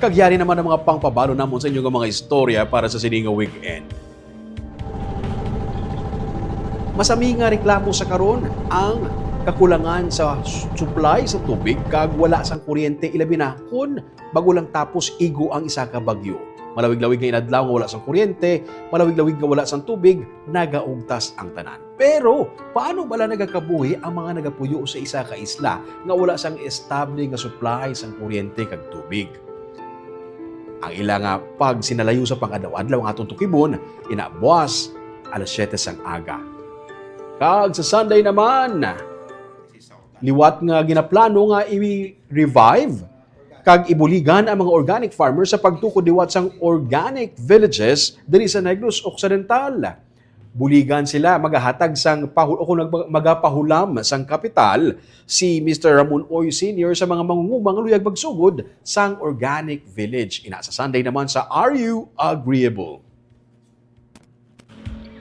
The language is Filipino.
Kagyari naman ang mga pangpabalo namon sa inyong mga istorya para sa sininga weekend. Masami nga reklamo sa karon ang kakulangan sa supply sa tubig kag wala sang kuryente ilabi na kun bago lang tapos igo ang isa ka bagyo. Malawig-lawig nga inadlaw nga wala sang kuryente, malawig-lawig nga wala sang tubig, nagaugtas ang tanan. Pero paano bala nagakabuhi ang mga nagapuyo sa isa ka isla nga wala sang estable nga supply sang kuryente kag tubig? Ang ila nga pag sinalayo sa pang-adlaw-adlaw ang atong tukibon, inabuas alas 7 sang aga. Kag sa Sunday naman, liwat nga ginaplano nga i-revive kag ibuligan ang mga organic farmers sa pagtukod liwat sang organic villages diri sa Negros Occidental. Buligan sila magahatag sang magapahulam sang kapital si Mr. Ramon Oy Sr. sa mga mangungumang luyag magsugod sang organic village. Ina sa Sunday naman sa RU AGRI-able.